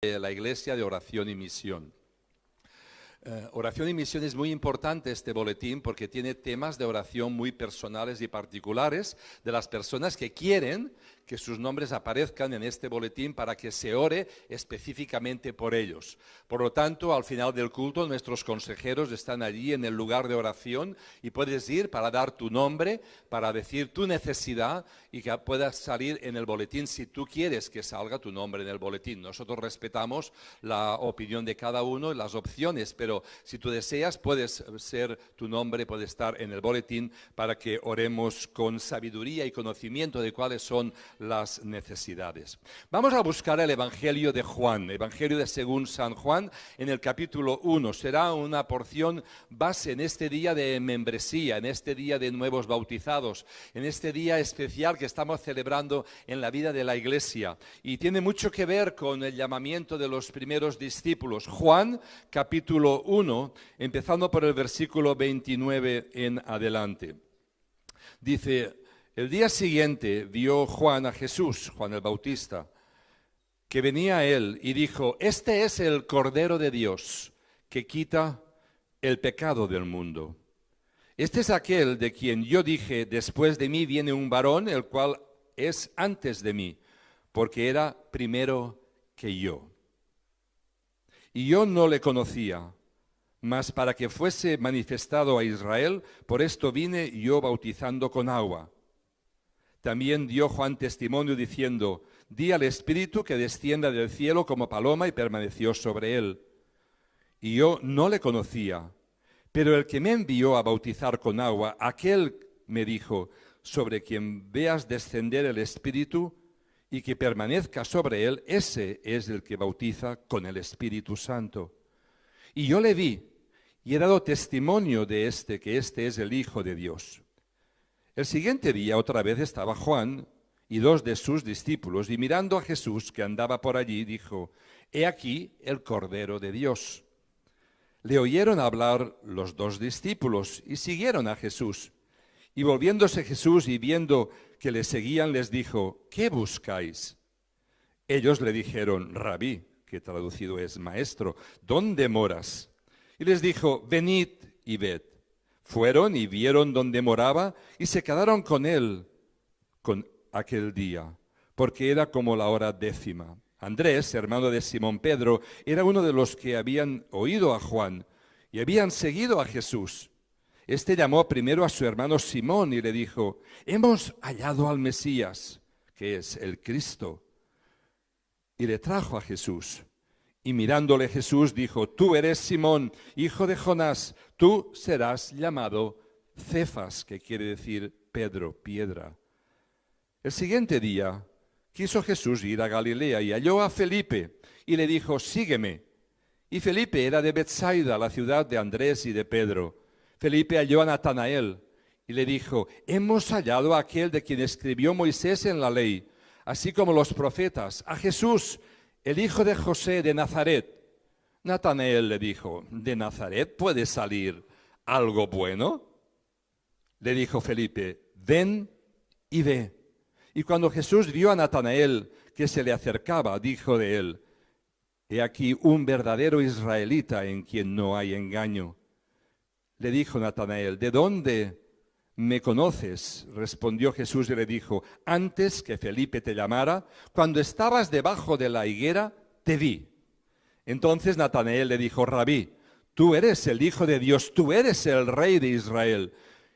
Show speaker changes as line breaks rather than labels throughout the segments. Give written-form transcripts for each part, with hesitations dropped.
de la Iglesia de Oración y Misión. Oración y Misión es muy importante este boletín porque tiene temas de oración muy personales y particulares de las personas que quieren que sus nombres aparezcan en este boletín para que se ore específicamente por ellos. Por lo tanto, al final del culto, nuestros consejeros están allí en el lugar de oración y puedes ir para dar tu nombre, para decir tu necesidad y que puedas salir en el boletín si tú quieres que salga tu nombre en el boletín. Nosotros respetamos la opinión de cada uno y las opciones, pero si tú deseas, puedes ser tu nombre, puede estar en el boletín para que oremos con sabiduría y conocimiento de cuáles son las necesidades. Vamos a buscar el Evangelio de Juan, Evangelio de según San Juan, en el capítulo 1. Será una porción base en este día de membresía, en este día de nuevos bautizados, en este día especial que estamos celebrando en la vida de la Iglesia. Y tiene mucho que ver con el llamamiento de los primeros discípulos. Juan, capítulo 1, empezando por el versículo 29 en adelante. Dice: el día siguiente vio Juan a Jesús, Juan el Bautista, que venía a él y dijo: este es el Cordero de Dios que quita el pecado del mundo. Este es aquel de quien yo dije: después de mí viene un varón, el cual es antes de mí, porque era primero que yo. Y yo no le conocía, mas para que fuese manifestado a Israel, por esto vine yo bautizando con agua. También dio Juan testimonio diciendo: di al Espíritu que descienda del cielo como paloma, y permaneció sobre él. Y yo no le conocía, pero el que me envió a bautizar con agua, aquel me dijo: sobre quien veas descender el Espíritu y que permanezca sobre él, ese es el que bautiza con el Espíritu Santo. Y yo le vi y he dado testimonio de que este es el Hijo de Dios. El siguiente día otra vez estaba Juan y dos de sus discípulos, y mirando a Jesús que andaba por allí, dijo: he aquí el Cordero de Dios. Le oyeron hablar los dos discípulos y siguieron a Jesús. Y volviéndose Jesús y viendo que le seguían, les dijo: ¿qué buscáis? Ellos le dijeron: Rabí, que traducido es maestro, ¿dónde moras? Y les dijo: venid y ved. Fueron y vieron dónde moraba y se quedaron con él con aquel día, porque era como la hora 10:00. Andrés, hermano de Simón Pedro, era uno de los que habían oído a Juan y habían seguido a Jesús. Este llamó primero a su hermano Simón y le dijo: hemos hallado al Mesías, que es el Cristo. Y le trajo a Jesús. Y mirándole Jesús dijo: tú eres Simón, hijo de Jonás, tú serás llamado Cefas, que quiere decir Pedro, piedra. El siguiente día quiso Jesús ir a Galilea y halló a Felipe y le dijo: sígueme. Y Felipe era de Betsaida, la ciudad de Andrés y de Pedro. Felipe halló a Natanael y le dijo: hemos hallado a aquel de quien escribió Moisés en la ley, así como los profetas, a Jesús, el hijo de José de Nazaret. Natanael le dijo: ¿de Nazaret puede salir algo bueno? Le dijo Felipe: ven y ve. Y cuando Jesús vio a Natanael que se le acercaba, dijo de él: he aquí un verdadero israelita en quien no hay engaño. Le dijo Natanael: ¿de dónde me conoces? Respondió Jesús y le dijo: antes que Felipe te llamara, cuando estabas debajo de la higuera, te vi. Entonces Natanael le dijo: Rabí, tú eres el Hijo de Dios, tú eres el Rey de Israel.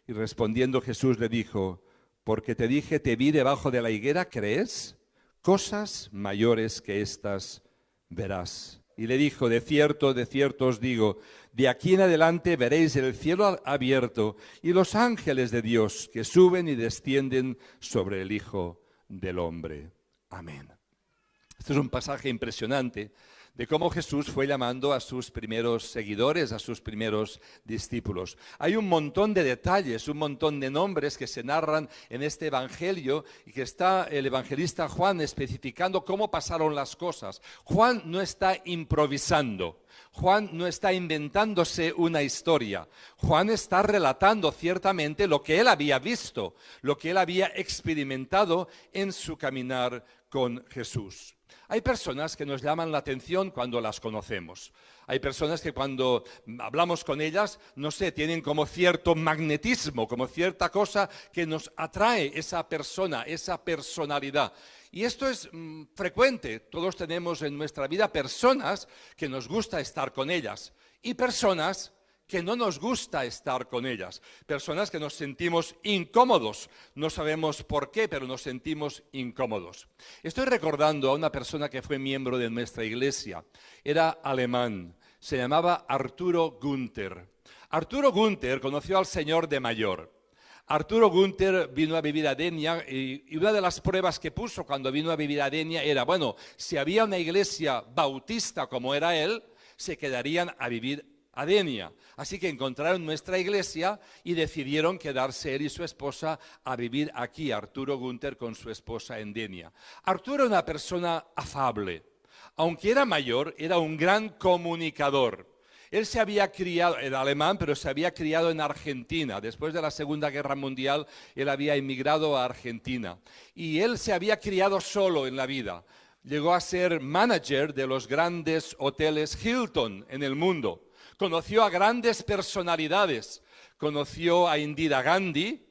Y respondiendo Jesús le dijo: porque te dije, te vi debajo de la higuera, ¿crees? Cosas mayores que estas verás. Y le dijo: de cierto os digo, de aquí en adelante veréis el cielo abierto y los ángeles de Dios que suben y descienden sobre el Hijo del Hombre. Amén. Este es un pasaje impresionante de cómo Jesús fue llamando a sus primeros seguidores, a sus primeros discípulos. Hay un montón de detalles, un montón de nombres que se narran en este evangelio y que está el evangelista Juan especificando cómo pasaron las cosas. Juan no está improvisando. Juan no está inventándose una historia. Juan está relatando ciertamente lo que él había visto, lo que él había experimentado en su caminar con Jesús. Hay personas que nos llaman la atención cuando las conocemos. Hay personas que cuando hablamos con ellas, no sé, tienen como cierto magnetismo, como cierta cosa que nos atrae esa persona, esa personalidad. Y esto es frecuente. Todos tenemos en nuestra vida personas que nos gusta estar con ellas y personas que no nos gusta estar con ellas, personas que nos sentimos incómodos, no sabemos por qué, pero nos sentimos incómodos. Estoy recordando a una persona que fue miembro de nuestra iglesia, era alemán, se llamaba Arturo Günther. Arturo Günther conoció al Señor de mayor. Arturo Günther vino a vivir a Denia y una de las pruebas que puso cuando vino a vivir a Denia era, bueno, si había una iglesia bautista como era él, se quedarían a vivir a Denia. Así que encontraron nuestra iglesia y decidieron quedarse él y su esposa a vivir aquí, Arturo Günther con su esposa en Denia. Arturo era una persona afable. Aunque era mayor, era un gran comunicador. Él se había criado, era alemán, pero se había criado en Argentina. Después de la Segunda Guerra Mundial, él había emigrado a Argentina. Y él se había criado solo en la vida. Llegó a ser manager de los grandes hoteles Hilton en el mundo. Conoció a grandes personalidades, conoció a Indira Gandhi,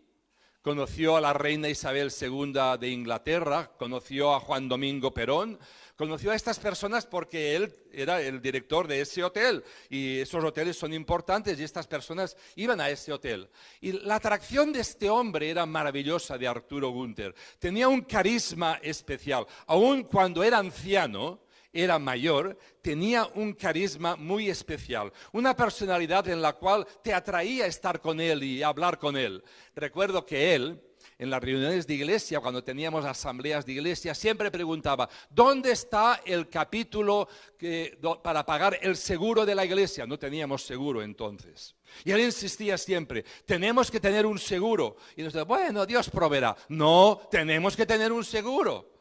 conoció a la reina Isabel II de Inglaterra, conoció a Juan Domingo Perón, conoció a estas personas porque él era el director de ese hotel y esos hoteles son importantes y estas personas iban a ese hotel. Y la atracción de este hombre era maravillosa de Arturo Günther, tenía un carisma especial, aun cuando era anciano, era mayor, tenía un carisma muy especial, una personalidad en la cual te atraía estar con él y hablar con él. Recuerdo que él, en las reuniones de iglesia, cuando teníamos asambleas de iglesia, siempre preguntaba, ¿dónde está el capítulo para pagar el seguro de la iglesia? No teníamos seguro entonces. Y él insistía siempre, tenemos que tener un seguro. Y nos decía, bueno, Dios proveerá. No, tenemos que tener un seguro.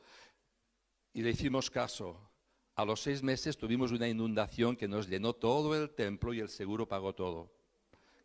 Y le hicimos caso. A los 6 meses tuvimos una inundación que nos llenó todo el templo y el seguro pagó todo.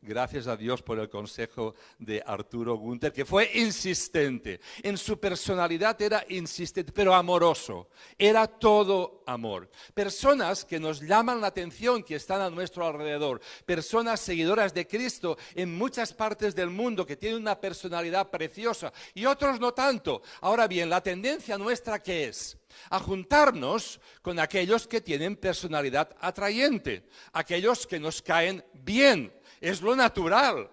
Gracias a Dios por el consejo de Arturo Günther, que fue insistente. En su personalidad era insistente, pero amoroso. Era todo amor. Personas que nos llaman la atención, que están a nuestro alrededor. Personas seguidoras de Cristo en muchas partes del mundo, que tienen una personalidad preciosa. Y otros no tanto. Ahora bien, la tendencia nuestra, ¿qué es? A juntarnos con aquellos que tienen personalidad atrayente. Aquellos que nos caen bien. Es lo natural,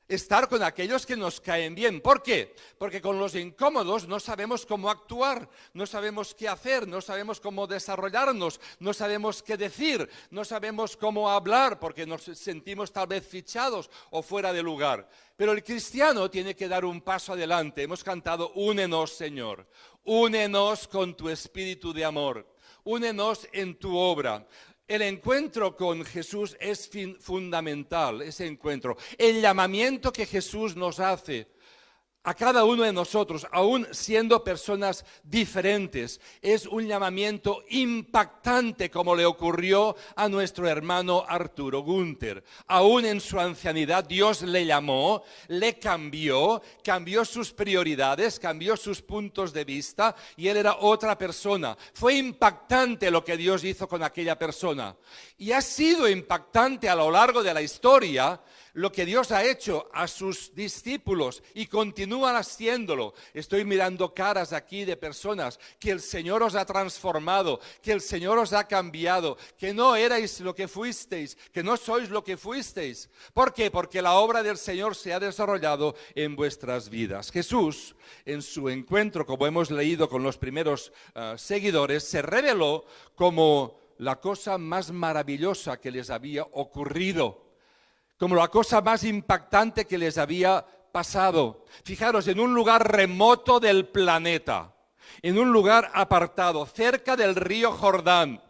estar con aquellos que nos caen bien. ¿Por qué? Porque con los incómodos no sabemos cómo actuar, no sabemos qué hacer, no sabemos cómo desarrollarnos, no sabemos qué decir, no sabemos cómo hablar porque nos sentimos tal vez fichados o fuera de lugar. Pero el cristiano tiene que dar un paso adelante. Hemos cantado, únenos, Señor, únenos con tu espíritu de amor, únenos en tu obra. El encuentro con Jesús es fundamental, ese encuentro. El llamamiento que Jesús nos hace a cada uno de nosotros, aún siendo personas diferentes, es un llamamiento impactante como le ocurrió a nuestro hermano Arturo Günther. Aún en su ancianidad Dios le llamó, le cambió sus prioridades, cambió sus puntos de vista y él era otra persona. Fue impactante lo que Dios hizo con aquella persona y ha sido impactante a lo largo de la historia lo que Dios ha hecho a sus discípulos y continúan haciéndolo. Estoy mirando caras aquí de personas que el Señor os ha transformado, que el Señor os ha cambiado, que no erais lo que fuisteis, que no sois lo que fuisteis. ¿Por qué? Porque la obra del Señor se ha desarrollado en vuestras vidas. Jesús, en su encuentro, como hemos leído con los primeros seguidores, se reveló como la cosa más maravillosa que les había ocurrido, como la cosa más impactante que les había pasado. Fijaros, en un lugar remoto del planeta, en un lugar apartado, cerca del río Jordán,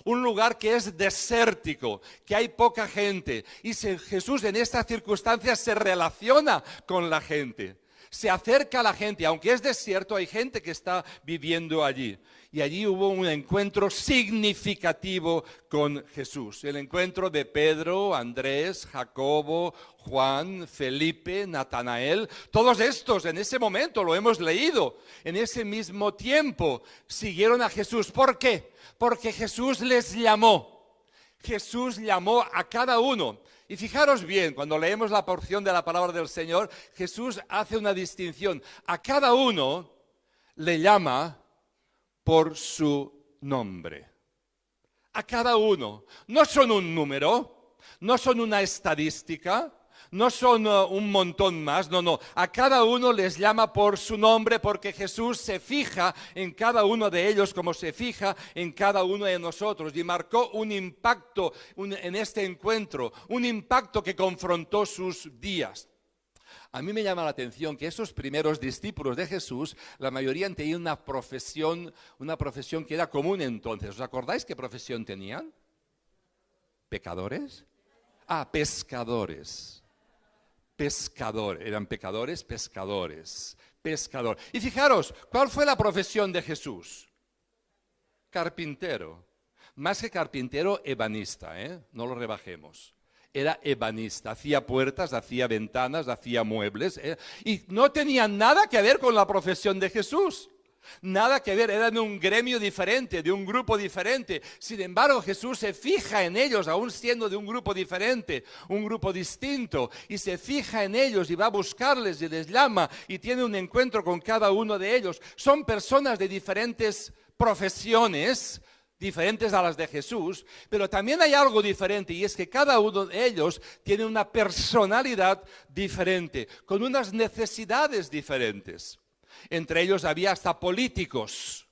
un lugar que es desértico, que hay poca gente. Y Jesús en estas circunstancias se relaciona con la gente, se acerca a la gente. Aunque es desierto, hay gente que está viviendo allí. Y allí hubo un encuentro significativo con Jesús. El encuentro de Pedro, Andrés, Jacobo, Juan, Felipe, Natanael. Todos estos en ese momento, lo hemos leído, en ese mismo tiempo siguieron a Jesús. ¿Por qué? Porque Jesús les llamó. Jesús llamó a cada uno. Y fijaros bien, cuando leemos la porción de la palabra del Señor, Jesús hace una distinción. A cada uno le llama por su nombre. A cada uno. No son un número, no son una estadística, no son un montón más, no. A cada uno les llama por su nombre porque Jesús se fija en cada uno de ellos como se fija en cada uno de nosotros. Y marcó un impacto en este encuentro, un impacto que confrontó sus días. A mí me llama la atención que esos primeros discípulos de Jesús, la mayoría tenían una profesión que era común entonces. ¿Os acordáis qué profesión tenían? ¿Pecadores? Pescadores. Eran pecadores, pescadores. Pescador. Y fijaros, ¿cuál fue la profesión de Jesús? Carpintero. Más que carpintero, ebanista, no lo rebajemos. Era ebanista, hacía puertas, hacía ventanas, hacía muebles, y no tenía nada que ver con la profesión de Jesús. Nada que ver, eran de un gremio diferente, de un grupo diferente. Sin embargo, Jesús se fija en ellos, aún siendo de un grupo diferente, un grupo distinto, y se fija en ellos y va a buscarles y les llama y tiene un encuentro con cada uno de ellos. Son personas de diferentes profesiones, diferentes a las de Jesús, pero también hay algo diferente y es que cada uno de ellos tiene una personalidad diferente, con unas necesidades diferentes. Entre ellos había hasta políticos,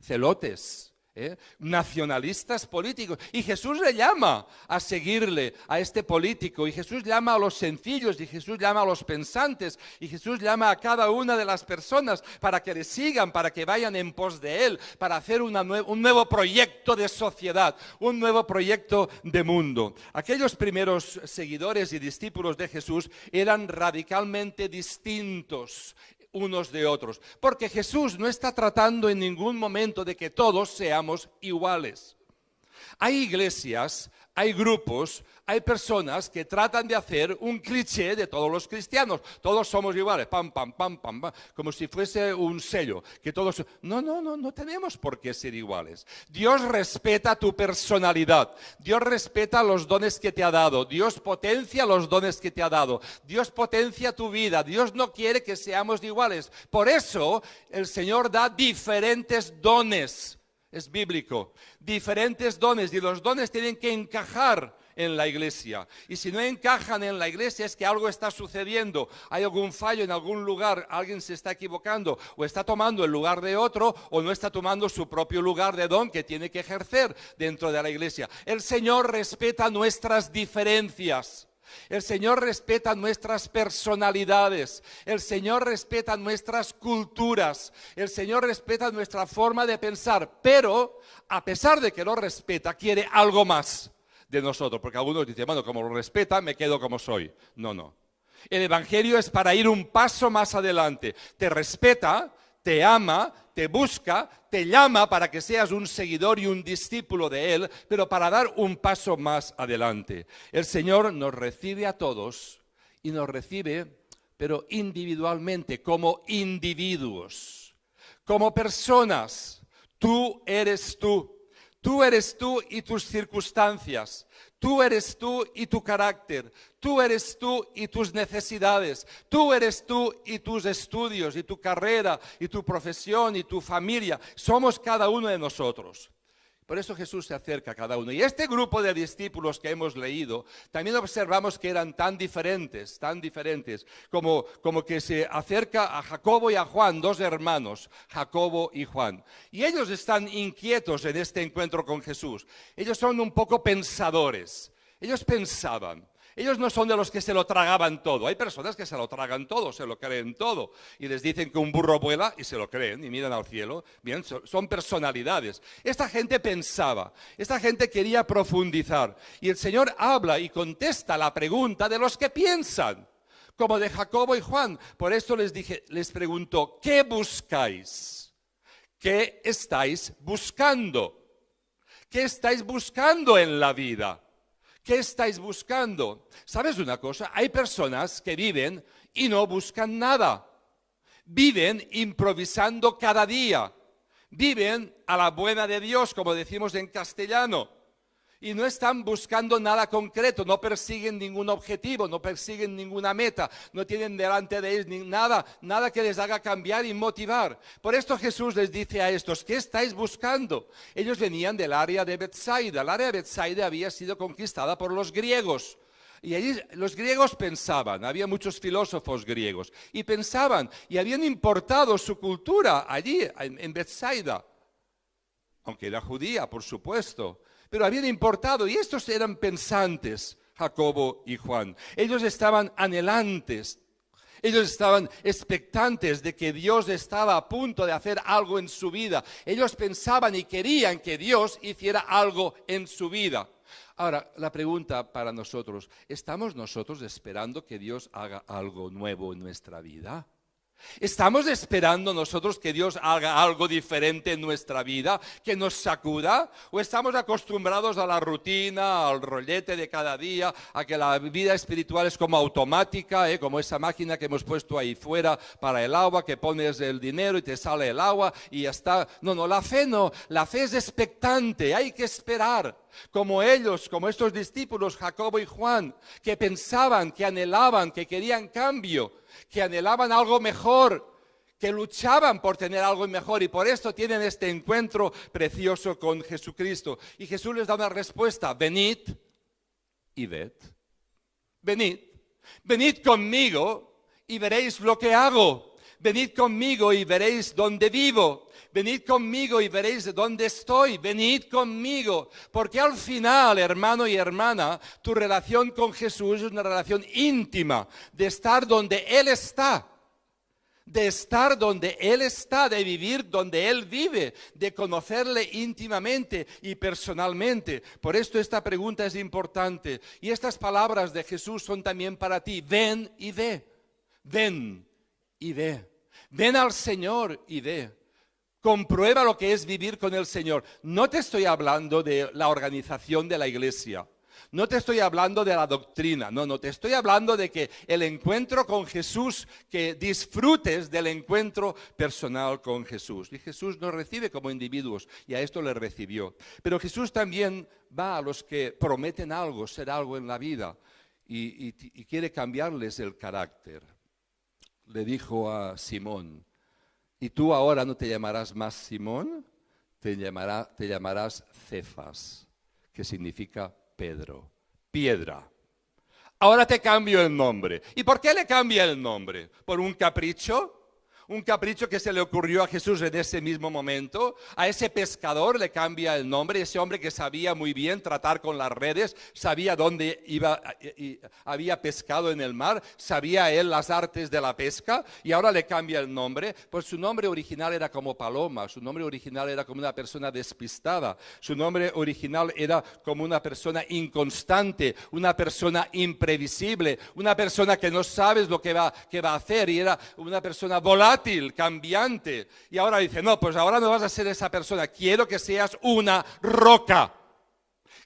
celotes, nacionalistas políticos. Y Jesús le llama a seguirle a este político, y Jesús llama a los sencillos, y Jesús llama a los pensantes, y Jesús llama a cada una de las personas para que le sigan, para que vayan en pos de Él, para hacer un nuevo proyecto de sociedad, un nuevo proyecto de mundo. Aquellos primeros seguidores y discípulos de Jesús eran radicalmente distintos unos de otros, porque Jesús no está tratando en ningún momento de que todos seamos iguales. Hay iglesias, hay grupos, hay personas que tratan de hacer un cliché de todos los cristianos. Todos somos iguales, pam, pam, pam, pam, pam, como si fuese un sello. Que todos... No tenemos por qué ser iguales. Dios respeta tu personalidad. Dios respeta los dones que te ha dado. Dios potencia los dones que te ha dado. Dios potencia tu vida. Dios no quiere que seamos iguales. Por eso el Señor da diferentes dones. Es bíblico. Diferentes dones, y los dones tienen que encajar en la iglesia. Y si no encajan en la iglesia es que algo está sucediendo. Hay algún fallo en algún lugar, alguien se está equivocando, o está tomando el lugar de otro, o no está tomando su propio lugar de don que tiene que ejercer dentro de la iglesia. El Señor respeta nuestras diferencias. El Señor respeta nuestras personalidades, el Señor respeta nuestras culturas, el Señor respeta nuestra forma de pensar, pero a pesar de que lo respeta, quiere algo más de nosotros, porque algunos dicen, bueno, como lo respeta, me quedo como soy. No. El Evangelio es para ir un paso más adelante. Te respeta, te ama, te busca, te llama para que seas un seguidor y un discípulo de Él, pero para dar un paso más adelante. El Señor nos recibe a todos y nos recibe, pero individualmente, como individuos, como personas. Tú eres tú. Tú eres tú y tus circunstancias. Tú eres tú y tu carácter. Tú eres tú y tus necesidades. Tú eres tú y tus estudios y tu carrera y tu profesión y tu familia. Somos cada uno de nosotros. Por eso Jesús se acerca a cada uno. Y este grupo de discípulos que hemos leído, también observamos que eran tan diferentes, como que se acerca a Jacobo y a Juan, dos hermanos, Jacobo y Juan. Y ellos están inquietos en este encuentro con Jesús. Ellos son un poco pensadores. Ellos pensaban. Ellos no son de los que se lo tragaban todo. Hay personas que se lo tragan todo, se lo creen todo. Y les dicen que un burro vuela y se lo creen y miran al cielo. Bien, son personalidades. Esta gente pensaba, esta gente quería profundizar. Y el Señor habla y contesta la pregunta de los que piensan, como de Jacobo y Juan. Por eso les preguntó, ¿qué buscáis? ¿Qué estáis buscando? ¿Qué estáis buscando en la vida? ¿Qué estáis buscando? ¿Sabes una cosa? Hay personas que viven y no buscan nada. Viven improvisando cada día. Viven a la buena de Dios, como decimos en castellano. Y no están buscando nada concreto, no persiguen ningún objetivo, no persiguen ninguna meta, no tienen delante de ellos nada que les haga cambiar y motivar. Por esto Jesús les dice a estos, ¿qué estáis buscando? Ellos venían del área de Betsaida. El área de Betsaida había sido conquistada por los griegos. Y allí los griegos pensaban, había muchos filósofos griegos, y pensaban, y habían importado su cultura allí, en Betsaida, aunque era judía, por supuesto, pero habían importado, y estos eran pensantes, Jacobo y Juan. Ellos estaban anhelantes, ellos estaban expectantes de que Dios estaba a punto de hacer algo en su vida. Ellos pensaban y querían que Dios hiciera algo en su vida. Ahora, la pregunta para nosotros, ¿estamos nosotros esperando que Dios haga algo nuevo en nuestra vida? ¿Estamos esperando nosotros que Dios haga algo diferente en nuestra vida, que nos sacuda? ¿O estamos acostumbrados a la rutina, al rollete de cada día, a que la vida espiritual es como automática, como esa máquina que hemos puesto ahí fuera para el agua, que pones el dinero y te sale el agua y ya está? No, la fe no, la fe es expectante, hay que esperar. Como ellos, como estos discípulos, Jacobo y Juan, que pensaban, que anhelaban, que querían cambio, que anhelaban algo mejor, que luchaban por tener algo mejor y por esto tienen este encuentro precioso con Jesucristo. Y Jesús les da una respuesta, venid y ved. Venid conmigo y veréis lo que hago. Venid conmigo y veréis dónde vivo. Venid conmigo y veréis de dónde estoy. Venid conmigo. Porque al final, hermano y hermana, tu relación con Jesús es una relación íntima, de estar donde Él está. De estar donde Él está, de vivir donde Él vive, de conocerle íntimamente y personalmente. Por esto esta pregunta es importante. Y estas palabras de Jesús son también para ti. Ven y ve. Ven y ve. Ven al Señor y ve. Comprueba lo que es vivir con el Señor. No te estoy hablando de la organización de la iglesia. No te estoy hablando de la doctrina. No, te estoy hablando de que el encuentro con Jesús, que disfrutes del encuentro personal con Jesús. Y Jesús nos recibe como individuos y a esto le recibió. Pero Jesús también va a los que prometen algo, ser algo en la vida y quiere cambiarles el carácter. Le dijo a Simón, y tú ahora no te llamarás más Simón, te llamarás Cefas, que significa Pedro, piedra. Ahora te cambio el nombre. ¿Y por qué le cambia el nombre? ¿Por un capricho? Un capricho que se le ocurrió a Jesús en ese mismo momento. A ese pescador le cambia el nombre, ese hombre que sabía muy bien tratar con las redes, sabía dónde iba, había pescado en el mar, sabía él las artes de la pesca y ahora le cambia el nombre. Pues su nombre original era como Paloma, su nombre original era como una persona despistada, su nombre original era como una persona inconstante, una persona imprevisible, una persona que no sabes lo que va a hacer y era una persona volátil, cambiante. Y ahora dice, no, pues ahora no vas a ser esa persona, quiero que seas una roca.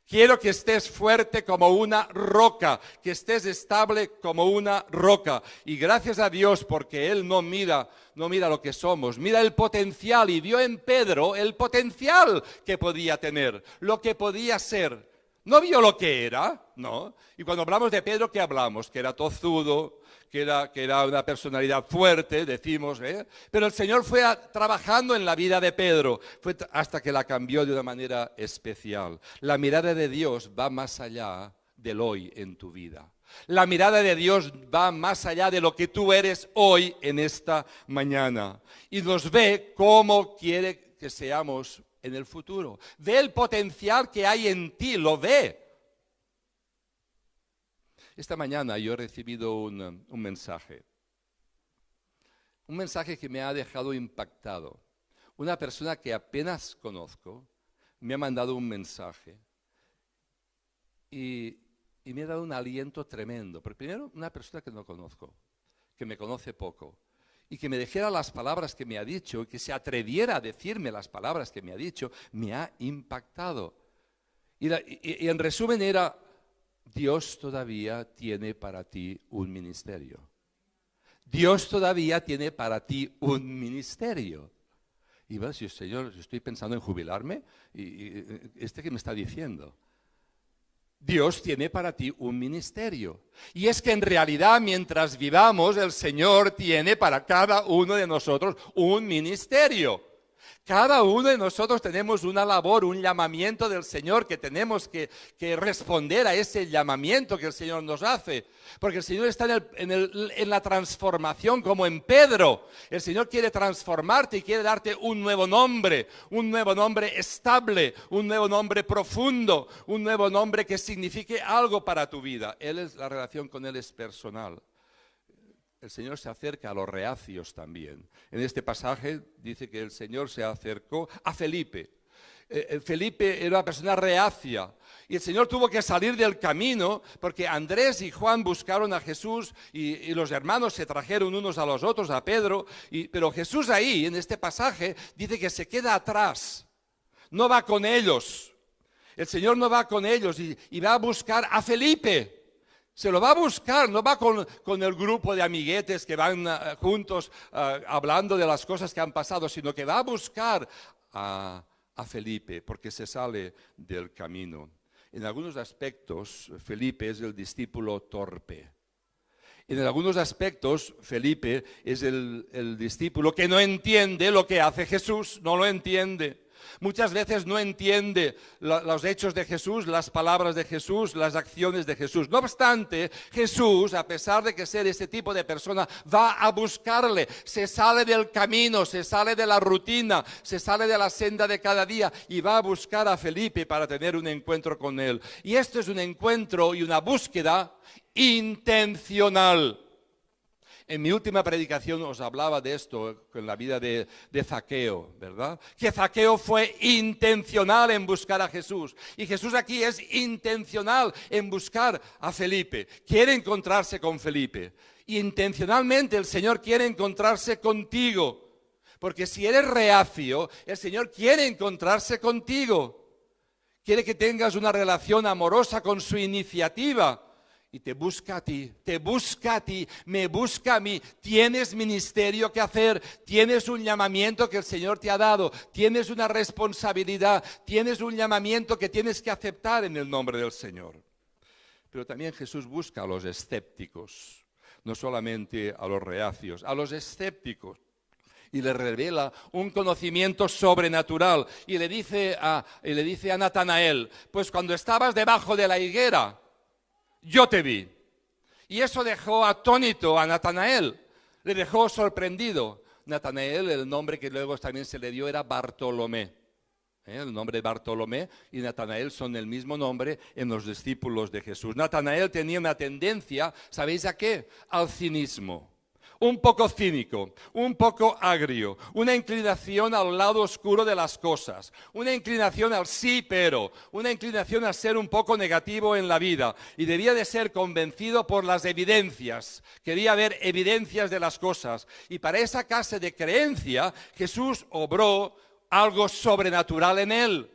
Quiero que estés fuerte como una roca, que estés estable como una roca. Y gracias a Dios, porque Él no mira lo que somos, mira el potencial y vio en Pedro el potencial que podía tener, lo que podía ser. No vio lo que era, ¿no? Y cuando hablamos de Pedro, ¿qué hablamos? Que era tozudo, que era una personalidad fuerte, decimos, ¿eh? Pero el Señor fue trabajando en la vida de Pedro, fue hasta que la cambió de una manera especial. La mirada de Dios va más allá del hoy en tu vida. La mirada de Dios va más allá de lo que tú eres hoy en esta mañana. Y nos ve cómo quiere que seamos en el futuro. Ve el potencial que hay en ti, lo ve. Esta mañana yo he recibido un mensaje que me ha dejado impactado. Una persona que apenas conozco me ha mandado un mensaje y me ha dado un aliento tremendo. Pero primero, una persona que no conozco, que me conoce poco. y que me dijera las palabras que me ha dicho, y que se atreviera a decirme las palabras que me ha dicho, me ha impactado. Y en resumen era, Dios todavía tiene para ti un ministerio. Dios todavía tiene para ti un ministerio. Y vas, Señor, yo estoy pensando en jubilarme, y ¿qué me está diciendo? Dios tiene para ti un ministerio. Y es que en realidad, mientras vivamos, el Señor tiene para cada uno de nosotros un ministerio. Cada uno de nosotros tenemos una labor, un llamamiento del Señor que tenemos que responder a ese llamamiento que el Señor nos hace. Porque el Señor está en la transformación, como en Pedro. El Señor quiere transformarte y quiere darte un nuevo nombre estable, un nuevo nombre profundo, un nuevo nombre que signifique algo para tu vida. La relación con Él es personal. El Señor se acerca a los reacios también. En este pasaje dice que el Señor se acercó a Felipe. Felipe era una persona reacia y el Señor tuvo que salir del camino porque Andrés y Juan buscaron a Jesús y los hermanos se trajeron unos a los otros, a Pedro, pero Jesús ahí, en este pasaje, dice que se queda atrás, no va con ellos. El Señor no va con ellos y va a buscar a Felipe. Se lo va a buscar, no va con el grupo de amiguetes que van juntos hablando de las cosas que han pasado, sino que va a buscar a Felipe porque se sale del camino. En algunos aspectos, Felipe es el discípulo torpe. En algunos aspectos, Felipe es el discípulo que no entiende lo que hace Jesús, no lo entiende. Muchas veces no entiende los hechos de Jesús, las palabras de Jesús, las acciones de Jesús. No obstante, Jesús, a pesar de que ser ese tipo de persona, va a buscarle. Se sale del camino, se sale de la rutina, se sale de la senda de cada día y va a buscar a Felipe para tener un encuentro con él. Y esto es un encuentro y una búsqueda intencional. En mi última predicación os hablaba de esto con la vida de Zaqueo, ¿verdad? Que Zaqueo fue intencional en buscar a Jesús. Y Jesús aquí es intencional en buscar a Felipe. Quiere encontrarse con Felipe. Y intencionalmente el Señor quiere encontrarse contigo. Porque si eres reacio, el Señor quiere encontrarse contigo. Quiere que tengas una relación amorosa con su iniciativa. Y te busca a ti, me busca a mí. Tienes ministerio que hacer, tienes un llamamiento que el Señor te ha dado, tienes una responsabilidad, tienes un llamamiento que tienes que aceptar en el nombre del Señor. Pero también Jesús busca a los escépticos, no solamente a los reacios, a los escépticos. Y le revela un conocimiento sobrenatural y le dice a Natanael, pues cuando estabas debajo de la higuera, yo te vi. Y eso dejó atónito a Natanael, le dejó sorprendido. Natanael, el nombre que luego también se le dio era Bartolomé. El nombre de Bartolomé y Natanael son el mismo nombre en los discípulos de Jesús. Natanael tenía una tendencia, ¿sabéis a qué? Al cinismo. Un poco cínico, un poco agrio, una inclinación al lado oscuro de las cosas, una inclinación al sí pero, una inclinación a ser un poco negativo en la vida y debía de ser convencido por las evidencias, quería ver evidencias de las cosas y para esa clase de creencia Jesús obró algo sobrenatural en él.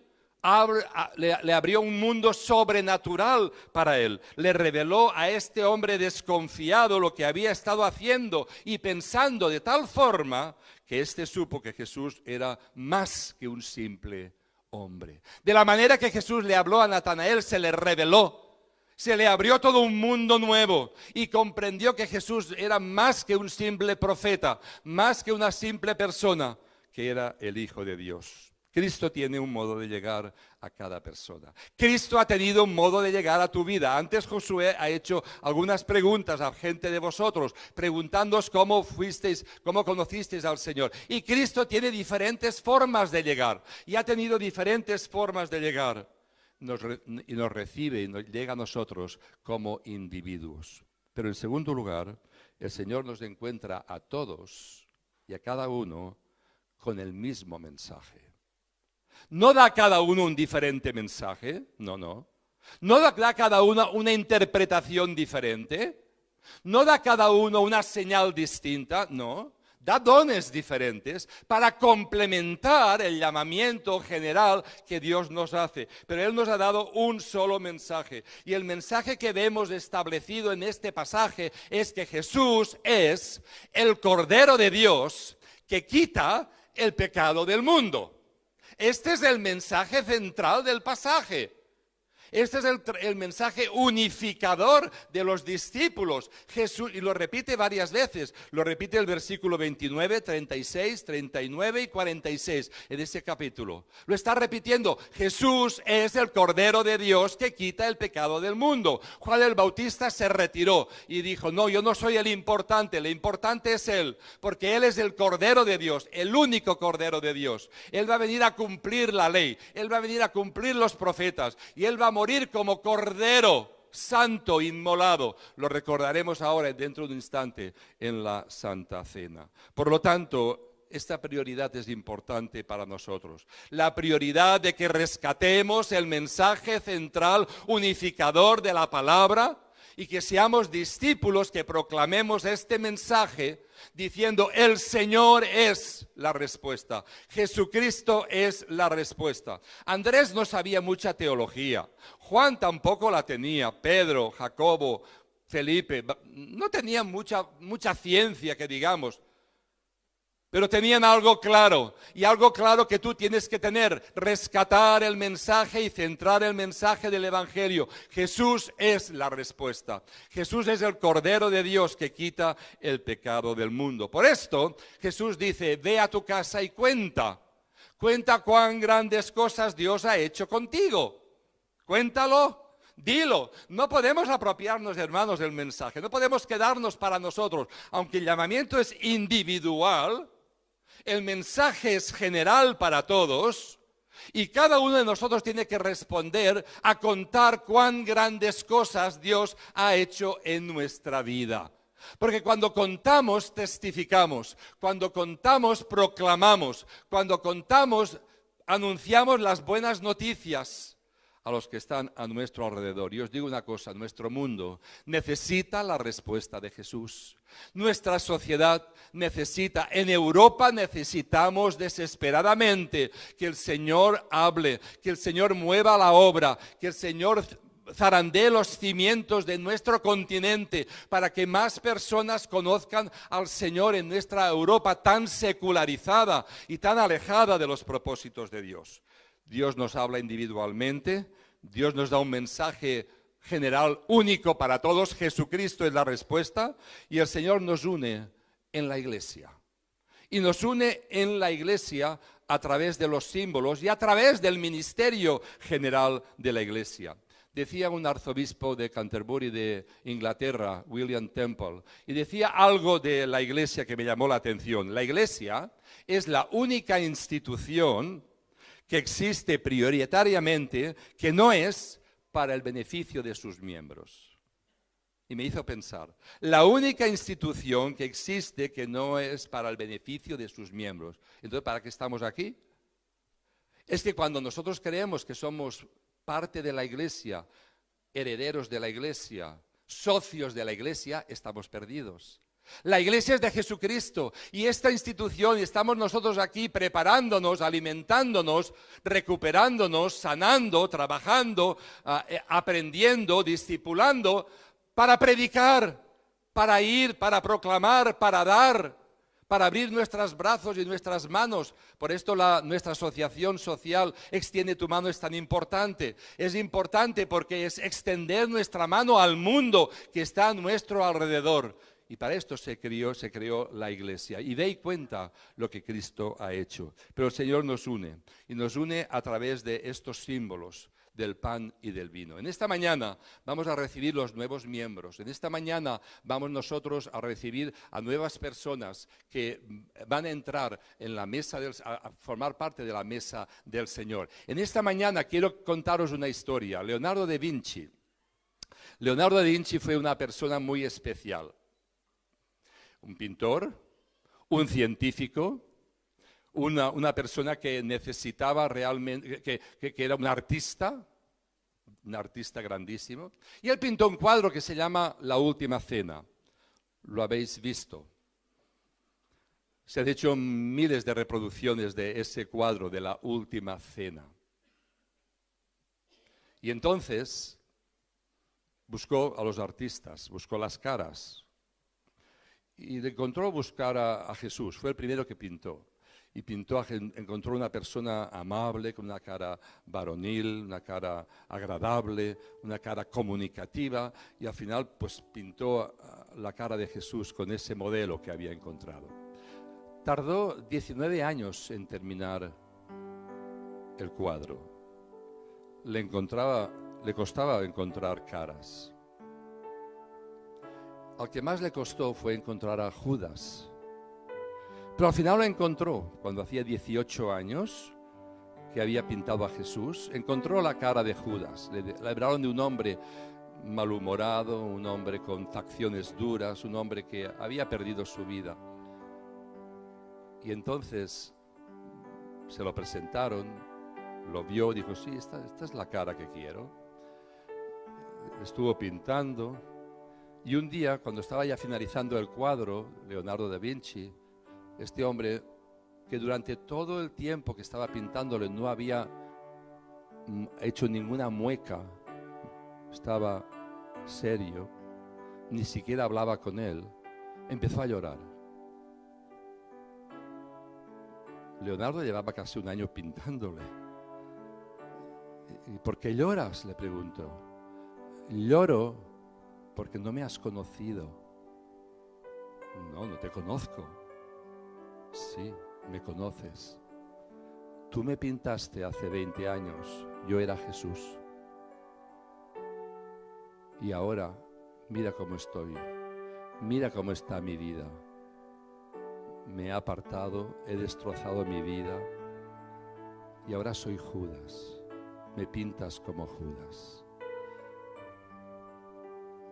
Le abrió un mundo sobrenatural para él. Le reveló a este hombre desconfiado lo que había estado haciendo y pensando de tal forma que éste supo que Jesús era más que un simple hombre. De la manera que Jesús le habló a Natanael, se le reveló. Se le abrió todo un mundo nuevo y comprendió que Jesús era más que un simple profeta, más que una simple persona, que era el Hijo de Dios. Cristo tiene un modo de llegar a cada persona. Cristo ha tenido un modo de llegar a tu vida. Antes Josué ha hecho algunas preguntas a gente de vosotros, preguntándoos cómo conocisteis al Señor. Y Cristo tiene diferentes formas de llegar. Y ha tenido diferentes formas de llegar. Y nos recibe y nos llega a nosotros como individuos. Pero en segundo lugar, el Señor nos encuentra a todos y a cada uno con el mismo mensaje. No da a cada uno un diferente mensaje, no. No da a cada uno una interpretación diferente, no da a cada uno una señal distinta, no. da dones diferentes para complementar el llamamiento general que Dios nos hace. Pero Él nos ha dado un solo mensaje. Y el mensaje que vemos establecido en este pasaje es que Jesús es el Cordero de Dios que quita el pecado del mundo. Este es el mensaje central del pasaje. Este es el mensaje unificador de los discípulos. Jesús, y lo repite varias veces, lo repite el versículo 29, 36, 39 y 46 en ese capítulo. Lo está repitiendo, Jesús es el Cordero de Dios que quita el pecado del mundo. Juan el Bautista se retiró y dijo, no, yo no soy el importante es Él, porque Él es el Cordero de Dios, el único Cordero de Dios. Él va a venir a cumplir la ley, Él va a venir a cumplir los profetas y Él va a morir como Cordero Santo inmolado. Lo recordaremos ahora dentro de un instante en la Santa Cena. Por lo tanto, esta prioridad es importante para nosotros. La prioridad de que rescatemos el mensaje central unificador de la palabra y que seamos discípulos que proclamemos este mensaje diciendo, el Señor es la respuesta, Jesucristo es la respuesta. Andrés no sabía mucha teología, Juan tampoco la tenía, Pedro, Jacobo, Felipe, no tenían mucha ciencia que digamos, pero tenían algo claro, y algo claro que tú tienes que tener, rescatar el mensaje y centrar el mensaje del Evangelio. Jesús es la respuesta. Jesús es el Cordero de Dios que quita el pecado del mundo. Por esto, Jesús dice, ve a tu casa y cuenta cuán grandes cosas Dios ha hecho contigo. Cuéntalo. Dilo, no podemos apropiarnos, hermanos, del mensaje, no podemos quedarnos para nosotros, aunque el llamamiento es individual. El mensaje es general para todos y cada uno de nosotros tiene que responder a contar cuán grandes cosas Dios ha hecho en nuestra vida. Porque cuando contamos, testificamos. Cuando contamos, proclamamos. Cuando contamos, anunciamos las buenas noticias a los que están a nuestro alrededor. Y os digo una cosa, nuestro mundo necesita la respuesta de Jesús. Nuestra sociedad necesita, en Europa necesitamos desesperadamente que el Señor hable, que el Señor mueva la obra, que el Señor zarandee los cimientos de nuestro continente para que más personas conozcan al Señor en nuestra Europa tan secularizada y tan alejada de los propósitos de Dios. Dios nos habla individualmente, Dios nos da un mensaje general único para todos, Jesucristo es la respuesta y el Señor nos une en la iglesia. Y nos une en la iglesia a través de los símbolos y a través del ministerio general de la iglesia. Decía un arzobispo de Canterbury de Inglaterra, William Temple, y decía algo de la iglesia que me llamó la atención. La iglesia es la única institución que existe prioritariamente, que no es para el beneficio de sus miembros. Y me hizo pensar, la única institución que existe que no es para el beneficio de sus miembros. Entonces, ¿para qué estamos aquí? Es que cuando nosotros creemos que somos parte de la iglesia, herederos de la iglesia, socios de la iglesia, estamos perdidos. La iglesia es de Jesucristo y esta institución, y estamos nosotros aquí preparándonos, alimentándonos, recuperándonos, sanando, trabajando, aprendiendo, discipulando, para predicar, para ir, para proclamar, para dar, para abrir nuestros brazos y nuestras manos. Por esto nuestra asociación social Extiende tu mano es tan importante. Es importante porque es extender nuestra mano al mundo que está a nuestro alrededor. Y para esto se creó la iglesia. Y de ahí cuenta lo que Cristo ha hecho. Pero el Señor nos une. Y nos une a través de estos símbolos del pan y del vino. En esta mañana vamos a recibir los nuevos miembros. En esta mañana vamos nosotros a recibir a nuevas personas que van a entrar en la mesa, a formar parte de la mesa del Señor. En esta mañana quiero contaros una historia. Leonardo da Vinci. Leonardo da Vinci fue una persona muy especial. Un pintor, un científico, una persona que necesitaba realmente, que era un artista grandísimo. Y él pintó un cuadro que se llama La Última Cena. Lo habéis visto. Se han hecho miles de reproducciones de ese cuadro de la Última Cena. Y entonces buscó a los artistas, buscó las caras y le encontró buscar a Jesús. Fue el primero que pintó. Y encontró una persona amable, con una cara varonil, una cara agradable, una cara comunicativa, y al final pues pintó la cara de Jesús con ese modelo que había encontrado. Tardó 19 años en terminar el cuadro. Le costaba encontrar caras. Al que más le costó fue encontrar a Judas. Pero al final lo encontró, cuando hacía 18 años que había pintado a Jesús, encontró la cara de Judas. Le hablaron de un hombre malhumorado, un hombre con facciones duras, un hombre que había perdido su vida. Y entonces se lo presentaron, lo vio, dijo, sí, esta es la cara que quiero. Estuvo pintando y un día, cuando estaba ya finalizando el cuadro, Leonardo da Vinci, este hombre que durante todo el tiempo que estaba pintándole no había hecho ninguna mueca, estaba serio, ni siquiera hablaba con él, empezó a llorar. Leonardo llevaba casi un año pintándole. ¿Y por qué lloras?, le preguntó. Lloro porque no me has conocido. No, no te conozco. Sí, me conoces. Tú me pintaste hace 20 años, yo era Jesús. Y ahora, mira cómo estoy, mira cómo está mi vida. Me he apartado, he destrozado mi vida y ahora soy Judas. Me pintas como Judas.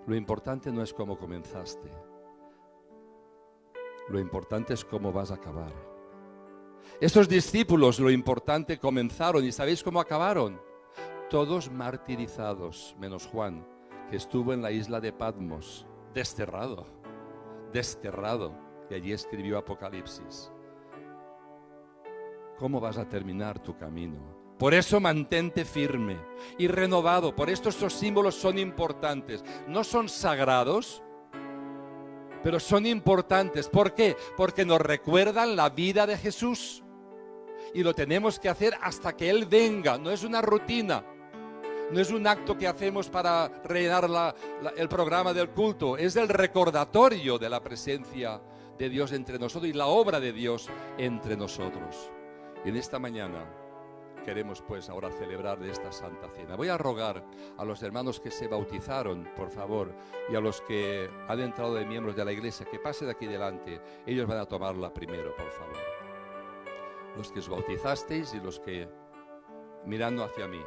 Lo importante no es cómo comenzaste. Lo importante es cómo vas a acabar. Estos discípulos, lo importante, comenzaron. ¿Y sabéis cómo acabaron? Todos martirizados, menos Juan, que estuvo en la isla de Patmos, desterrado. Y allí escribió Apocalipsis. ¿Cómo vas a terminar tu camino? Por eso mantente firme y renovado. Por esto estos símbolos son importantes. No son sagrados, pero son importantes. ¿Por qué? Porque nos recuerdan la vida de Jesús. Y lo tenemos que hacer hasta que Él venga. No es una rutina. No es un acto que hacemos para rellenar el programa del culto. Es el recordatorio de la presencia de Dios entre nosotros y la obra de Dios entre nosotros. Y en esta mañana queremos pues ahora celebrar de esta Santa Cena. Voy a rogar a los hermanos que se bautizaron, por favor, y a los que han entrado de miembros de la iglesia, que pasen de aquí delante. Ellos van a tomarla primero, por favor. Los que os bautizasteis y los que mirando hacia mí.